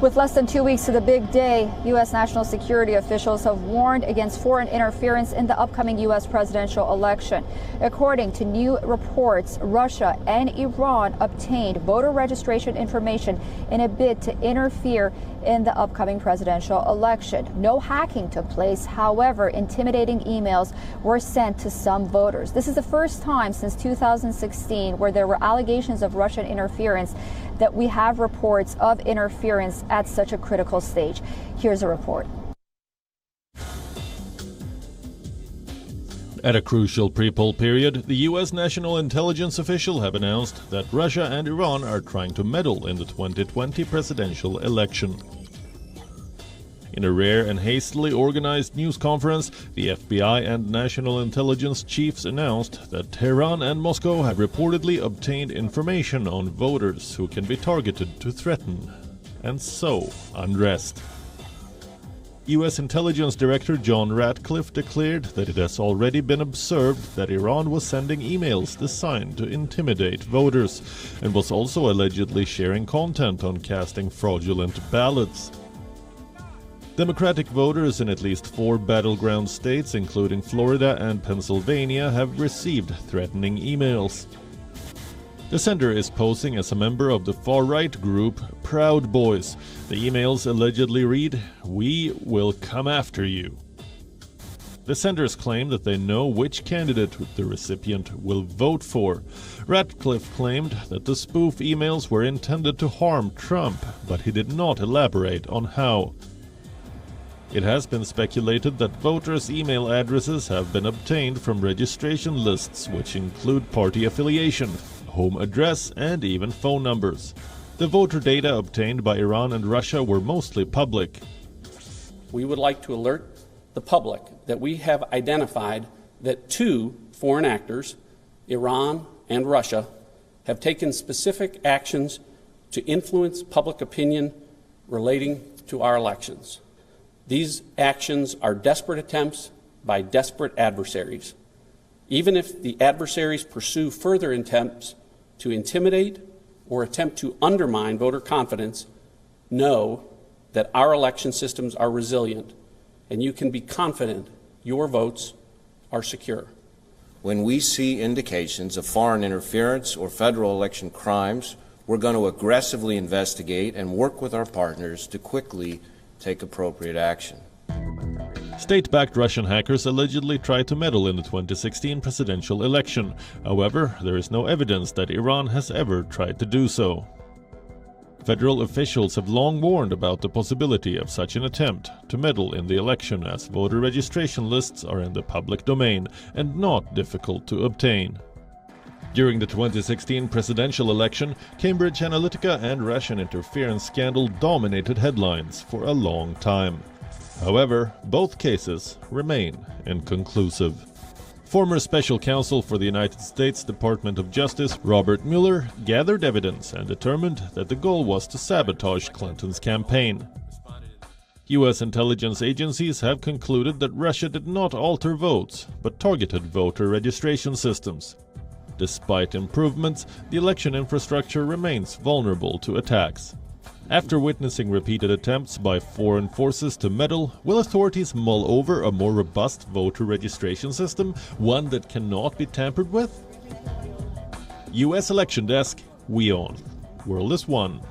With less than 2 weeks to the big day, U.S. national security officials have warned against foreign interference in the upcoming U.S. presidential election. According to new reports, Russia and Iran obtained voter registration information in a bid to interfere in the upcoming presidential election. No hacking took place. However, intimidating emails were sent to some voters. This is the first time since 2016 where there were allegations of Russian interference that we have reports of interference at such a critical stage. Here's a report. At a crucial pre-poll period, the U.S. national intelligence official have announced that Russia and Iran are trying to meddle in the 2020 presidential election. In a rare and hastily organized news conference, the FBI and national intelligence chiefs announced that Tehran and Moscow have reportedly obtained information on voters who can be targeted to threaten and sow unrest. U.S. Intelligence Director John Ratcliffe declared that it has already been observed that Iran was sending emails designed to intimidate voters and was also allegedly sharing content on casting fraudulent ballots. Democratic voters in at least 4 battleground states, including Florida and Pennsylvania, have received threatening emails. The sender is posing as a member of the far-right group Proud Boys. The emails allegedly read, "We will come after you." The senders claim that they know which candidate the recipient will vote for. Ratcliffe claimed that the spoof emails were intended to harm Trump, but he did not elaborate on how. It has been speculated that voters' email addresses have been obtained from registration lists, which include party affiliation, home address, and even phone numbers. The voter data obtained by Iran and Russia were mostly public. We would like to alert the public that we have identified that 2 foreign actors, Iran and Russia, have taken specific actions to influence public opinion relating to our elections. These actions are desperate attempts by desperate adversaries. Even if the adversaries pursue further attempts to intimidate or attempt to undermine voter confidence, know that our election systems are resilient, and you can be confident your votes are secure. When we see indications of foreign interference or federal election crimes, we're going to aggressively investigate and work with our partners to quickly take appropriate action. State-backed Russian hackers allegedly tried to meddle in the 2016 presidential election. However, there is no evidence that Iran has ever tried to do so. Federal officials have long warned about the possibility of such an attempt to meddle in the election, as voter registration lists are in the public domain and not difficult to obtain. During the 2016 presidential election, Cambridge Analytica and Russian interference scandal dominated headlines for a long time. However, both cases remain inconclusive. Former Special Counsel for the United States Department of Justice Robert Mueller gathered evidence and determined that the goal was to sabotage Clinton's campaign. U.S. intelligence agencies have concluded that Russia did not alter votes, but targeted voter registration systems. Despite improvements, the election infrastructure remains vulnerable to attacks. After witnessing repeated attempts by foreign forces to meddle, will authorities mull over a more robust voter registration system, one that cannot be tampered with? U.S. Election Desk, WION. World is One.